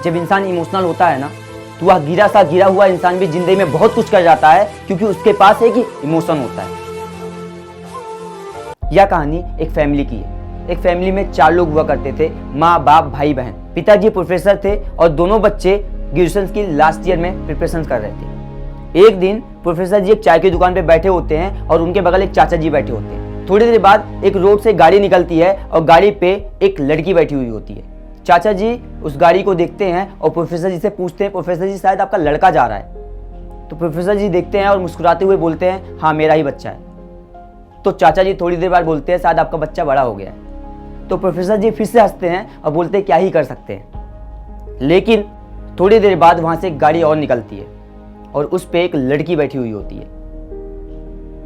जब इंसान इमोशनल होता है ना, तो वह गिरा हुआ इंसान भी जिंदगी में बहुत कुछ कर जाता है, क्योंकि उसके पास एक इमोशन होता है। यह कहानी एक फैमिली की है। एक फैमिली में 4 लोग हुआ करते थे, माँ बाप भाई बहन। पिताजी प्रोफेसर थे और दोनों बच्चे ग्रेजुएशन की लास्ट ईयर में प्रिपरेशन कर रहे थे। एक दिन प्रोफेसर जी एक चाय की दुकान पे बैठे होते हैं और उनके बगल एक चाचा जी बैठे होते हैं। थोड़ी देर बाद एक रोड से गाड़ी निकलती है और गाड़ी पे एक लड़की बैठी हुई होती है। चाचा जी उस गाड़ी को देखते हैं और प्रोफेसर जी से पूछते हैं, प्रोफेसर जी शायद आपका लड़का जा रहा है। तो प्रोफेसर जी देखते हैं और मुस्कुराते हुए बोलते हैं, हाँ मेरा ही बच्चा है। तो चाचा जी थोड़ी देर बाद बोलते हैं, शायद आपका बच्चा बड़ा हो गया है। तो प्रोफेसर जी फिर से हंसते हैं और बोलते हैं, क्या ही कर सकते हैं। लेकिन थोड़ी देर बाद वहां से एक गाड़ी और निकलती है और उस पे एक लड़की बैठी हुई होती है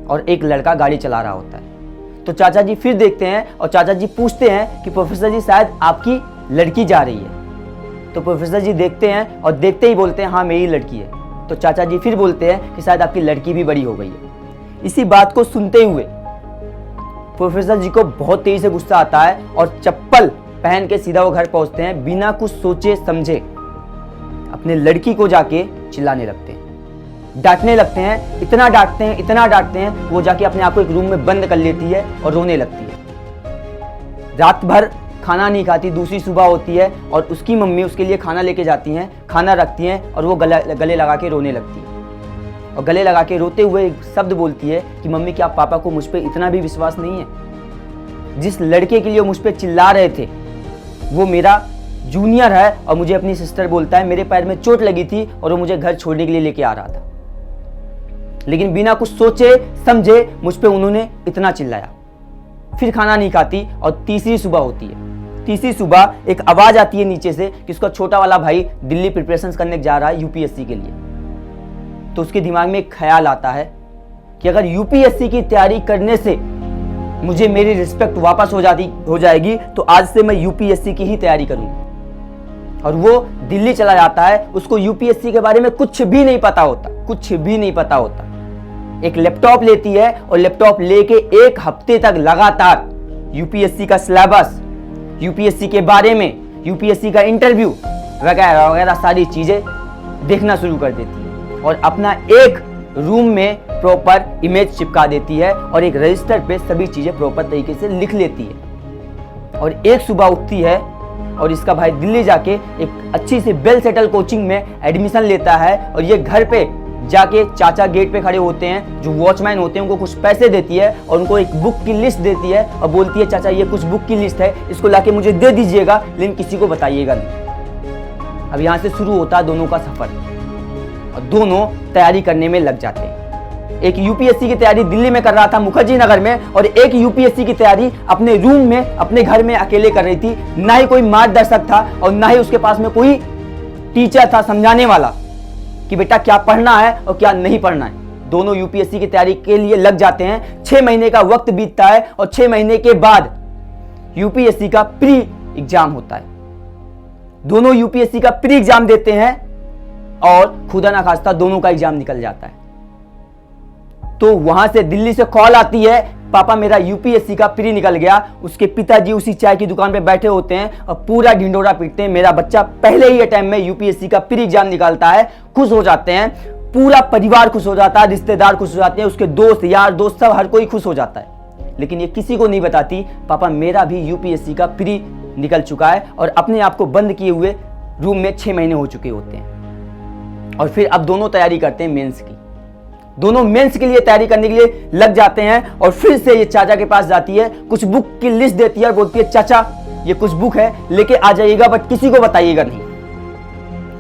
और एक लड़का गाड़ी चला रहा होता है। तो चाचा जी फिर देखते हैं और चाचा जी पूछते हैं कि प्रोफेसर जी शायद आपकी लड़की जा रही है। तो प्रोफेसर जी देखते हैं और देखते ही बोलते हैं, हाँ मेरी लड़की है। तो चाचा जी फिर बोलते हैं कि शायद आपकी लड़की भी बड़ी हो गई है। इसी बात को सुनते हुए प्रोफेसर जी को बहुत तेजी से गुस्सा आता है और चप्पल पहन के सीधा वो घर पहुंचते हैं। बिना कुछ सोचे समझे अपने लड़की को जाके चिल्लाने लगते हैं, डांटने लगते हैं। इतना डांटते हैं वो जाके अपने आप को एक रूम में बंद कर लेती है और रोने लगती है। रात भर खाना नहीं खाती। दूसरी सुबह होती है और उसकी मम्मी उसके लिए खाना लेके जाती हैं, खाना रखती हैं और वो गले लगा के रोने लगती है। और गले लगा के रोते हुए एक शब्द बोलती है कि मम्मी क्या पापा को मुझ पे इतना भी विश्वास नहीं है? जिस लड़के के लिए वो मुझ पे चिल्ला रहे थे वो मेरा जूनियर है। और मुझे अपनी सिस्टर बोलता है, मेरे पैर में चोट लगी थी और वो मुझे घर छोड़ने के लिए लेके आ रहा था, लेकिन बिना कुछ सोचे समझे मुझ पे उन्होंने इतना चिल्लाया। फिर खाना नहीं खाती और तीसरी सुबह होती है। तीसरी सुबह एक आवाज आती है नीचे से कि उसका छोटा वाला भाई दिल्ली प्रिपरेशन करने जा रहा है यूपीएससी के लिए। तो उसके दिमाग में एक ख्याल आता है कि अगर यूपीएससी की तैयारी करने से मुझे मेरी रिस्पेक्ट वापस हो जाएगी तो आज से मैं यूपीएससी की ही तैयारी करूंगा। और वो दिल्ली चला जाता है। उसको यूपीएससी के बारे में कुछ भी नहीं पता होता। एक लैपटॉप लेती है और लैपटॉप लेके 1 हफ्ते तक लगातार यूपीएससी का सिलेबस, यूपीएससी के बारे में, यूपीएससी का इंटरव्यू वगैरह वगैरह सारी चीजें देखना शुरू कर देती है और अपना एक रूम में प्रॉपर इमेज चिपका देती है और एक रजिस्टर पे सभी चीजें प्रॉपर तरीके से लिख लेती है। और एक सुबह उठती है और इसका भाई दिल्ली जाके एक अच्छी सी वेल सेटल कोचिंग में एडमिशन लेता है। और ये घर पे जाके चाचा गेट पे खड़े होते हैं, जो वॉचमैन होते हैं, उनको कुछ पैसे देती है और उनको एक बुक की लिस्ट देती है और बोलती है, चाचा ये कुछ बुक की लिस्ट है, इसको लाके मुझे दे दीजिएगा, लेकिन किसी को बताइएगा नहीं। अब यहाँ से शुरू होता है दोनों का सफर और दोनों तैयारी करने में लग जाते हैं। एक यूपीएससी की तैयारी दिल्ली में कर रहा था मुखर्जी नगर में, और एक यूपीएससी की तैयारी अपने रूम में अपने घर में अकेले कर रही थी। ना ही कोई मार्गदर्शक था और ना ही उसके पास में कोई टीचर था समझाने वाला कि बेटा क्या पढ़ना है और क्या नहीं पढ़ना है। दोनों यूपीएससी की तैयारी के लिए लग जाते हैं। 6 महीने का वक्त बीतता है और 6 महीने के बाद यूपीएससी का प्री एग्जाम होता है। दोनों यूपीएससी का प्री एग्जाम देते हैं और खुदा ना खास्ता दोनों का एग्जाम निकल जाता है। तो वहां से दिल्ली से कॉल आती है, पापा मेरा यूपीएससी का प्री निकल गया। उसके पिताजी उसी चाय की दुकान पे बैठे होते हैं और पूरा ढिंडोरा पीटते हैं, मेरा बच्चा पहले ही अटेम्प्ट में यूपीएससी का प्री एग्जाम निकालता है। खुश हो जाते हैं, पूरा परिवार खुश हो जाता है, रिश्तेदार खुश हो जाते हैं, उसके दोस्त यार दोस्त सब हर कोई खुश हो जाता है। लेकिन ये किसी को नहीं बताती, पापा मेरा भी यूपीएससी का प्री निकल चुका है। और अपने आप को बंद किए हुए रूम में 6 महीने हो चुके होते हैं। और फिर अब दोनों तैयारी करते हैं मेंस की। दोनों मेंस के लिए तैयारी करने के लिए लग जाते हैं। और फिर से ये चाचा के पास जाती है, कुछ बुक की लिस्ट देती है और बोलती है, चाचा ये कुछ बुक है, लेके आ जाइएगा, बट किसी को बताइएगा नहीं।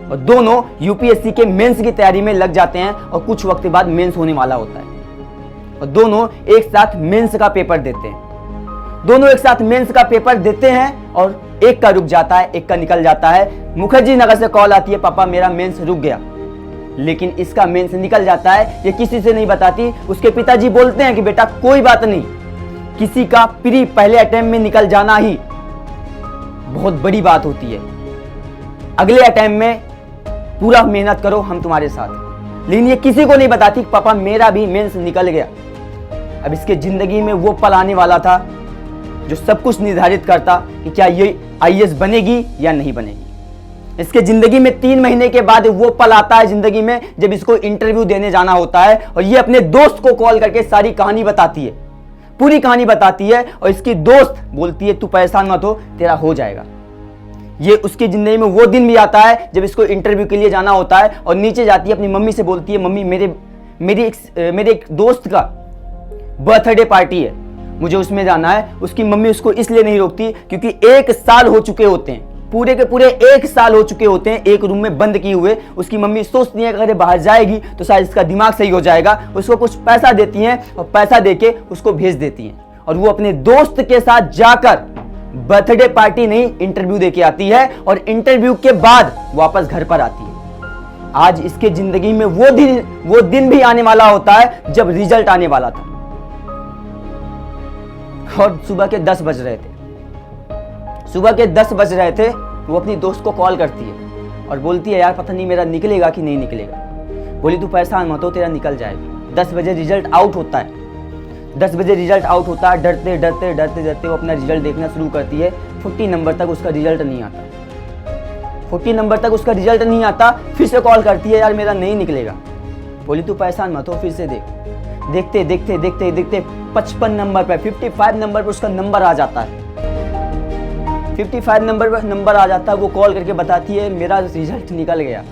और दोनों यूपीएससी के मेंस की तैयारी में लग जाते हैं और कुछ वक्त बाद मेंस होने वाला होता है और दोनों एक साथ मेंस का पेपर देते हैं। दोनों एक साथ मेंस का पेपर देते हैं और एक का रुक जाता है, एक का निकल जाता है। मुखर्जी नगर से कॉल आती है, पापा मेरा मेंस रुक गया, लेकिन इसका मेंस निकल जाता है। ये किसी से नहीं बताती। उसके पिताजी बोलते हैं कि बेटा कोई बात नहीं, किसी का प्री पहले अटेम्प्ट में निकल जाना ही बहुत बड़ी बात होती है। अगले अटेम्प्ट में पूरा मेहनत करो, हम तुम्हारे साथ। लेकिन ये किसी को नहीं बताती, पापा मेरा भी मेंस निकल गया। अब इसके जिंदगी में वो पल आने वाला था जो सब कुछ निर्धारित करता कि क्या ये आईएएस बनेगी या नहीं बनेगी। इसके जिंदगी में 3 महीने के बाद वो पल आता है जिंदगी में जब इसको इंटरव्यू देने जाना होता है और ये अपने दोस्त को कॉल करके सारी कहानी बताती है, पूरी कहानी बताती है और इसकी दोस्त बोलती है तू परेशान मत हो, तेरा हो जाएगा। ये उसकी जिंदगी में वो दिन भी आता है जब इसको इंटरव्यू के लिए जाना होता है और नीचे जाती है अपनी मम्मी से बोलती है मम्मी मेरे एक दोस्त का बर्थडे पार्टी है, मुझे उसमें जाना है। उसकी मम्मी उसको इसलिए नहीं रोकती क्योंकि 1 साल हो चुके होते हैं, पूरे के पूरे 1 साल हो चुके होते हैं एक रूम में बंद किए हुए। उसकी मम्मी सोचती है कि अगर बाहर जाएगी तो शायद इसका दिमाग सही हो जाएगा। उसको कुछ पैसा देती हैं और पैसा देके उसको भेज देती हैं और वो अपने दोस्त के साथ जाकर बर्थडे पार्टी नहीं इंटरव्यू देके आती है और इंटरव्यू के बाद वापस घर पर आती है। आज इसके जिंदगी में वो दिन भी आने वाला होता है जब रिजल्ट आने वाला था और सुबह के 10 बज रहे थे। सुबह के 10 बज रहे थे, वो अपनी दोस्त को कॉल करती है और बोलती है यार पता नहीं मेरा निकलेगा कि नहीं निकलेगा। बोली तू परेशान मत हो, तेरा निकल जाएगा। 10 बजे रिजल्ट आउट होता है। 10 बजे रिजल्ट आउट होता है। डरते डरते डरते डरते वो अपना रिजल्ट देखना शुरू करती है। 40 नंबर तक उसका रिजल्ट नहीं आता। 40 नंबर तक उसका रिजल्ट नहीं आता। फिर से कॉल करती है यार मेरा नहीं निकलेगा। बोली तू परेशान मत हो, फिर से देखते देखते देखते देखते 55 नंबर पर 55 नंबर पर उसका नंबर आ जाता है। 55 नंबर पर नंबर आ जाता है। वो कॉल करके बताती है मेरा रिजल्ट निकल गया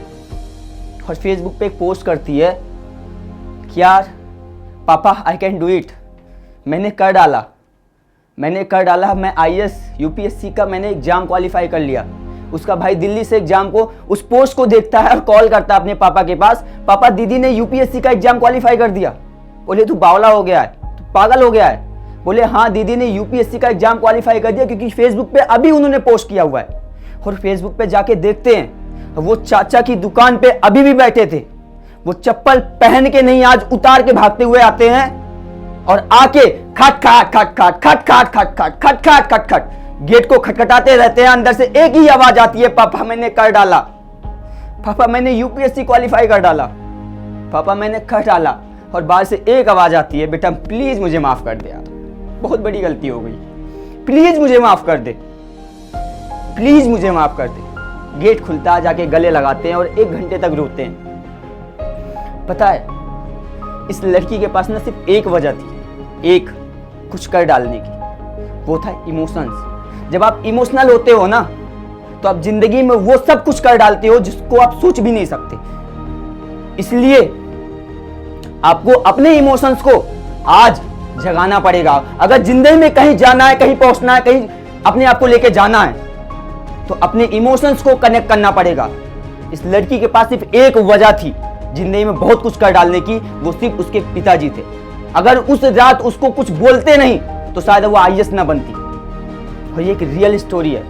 और फेसबुक पे एक पोस्ट करती है कि यार पापा आई कैन डू इट, मैंने कर डाला। मैं IAS UPSC का मैंने एग्जाम क्वालिफाई कर लिया। उसका भाई दिल्ली से एग्जाम को उस पोस्ट को देखता है और कॉल करता है अपने पापा के पास, पापा दीदी ने UPSC का एग्जाम क्वालिफाई कर दिया। बोले तू बावला हो गया है, तू पागल हो गया है। बोले हाँ दीदी ने UPSC का एग्जाम क्वालिफाई कर दिया क्योंकि फेसबुक पे अभी उन्होंने पोस्ट किया हुआ है। और फेसबुक पे जाके देखते हैं वो चाचा की दुकान पे अभी भी बैठे थे। वो चप्पल पहन के नहीं आज उतार के भागते हुए आते हैं और आके खट खट खट खट खट खट खट खट खट खट खट खट गेट को खटखटाते रहते हैं। अंदर से एक ही आवाज आती है पापा मैंने कर डाला, पापा मैंने UPSC क्वालिफाई कर डाला, पापा मैंने कर डाला। और बाहर से एक आवाज आती है बेटा प्लीज मुझे माफ कर दे यार, बहुत बड़ी गलती हो गई, प्लीज मुझे माफ कर दे, प्लीज मुझे माफ कर दे। गेट खुलता है, जाके गले लगाते हैं और 1 घंटे तक रोते हैं। पता है इस लड़की के पास ना सिर्फ एक वजह थी, एक कुछ कर डालने की, वो था इमोशंस। जब आप इमोशनल होते हो ना तो आप जिंदगी में वो सब कुछ कर डालते हो जिसको आप सोच भी नहीं सकते। इसलिए आपको अपने इमोशंस को आज जगाना पड़ेगा। अगर जिंदगी में कहीं जाना है, कहीं पहुंचना है, कहीं अपने आप को लेके जाना है तो अपने इमोशंस को कनेक्ट करना पड़ेगा। इस लड़की के पास सिर्फ एक वजह थी जिंदगी में बहुत कुछ कर डालने की, वो सिर्फ उसके पिताजी थे। अगर उस रात उसको कुछ बोलते नहीं तो शायद वो IAS ना बनती। और ये एक रियल स्टोरी है।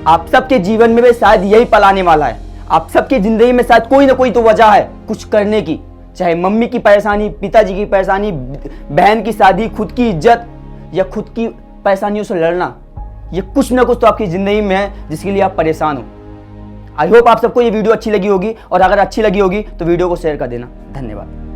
आप सबके जीवन में भी शायद यही पल आने वाला है। आप सबकी जिंदगी में शायद कोई ना कोई तो वजह है कुछ करने की, चाहे मम्मी की परेशानी, पिताजी की परेशानी, बहन की शादी, खुद की इज्जत या खुद की परेशानियों से लड़ना। ये कुछ ना कुछ तो आपकी जिंदगी में है जिसके लिए आप परेशान हो। आई होप आप सबको ये वीडियो अच्छी लगी होगी और अगर अच्छी लगी होगी तो वीडियो को शेयर कर देना। धन्यवाद।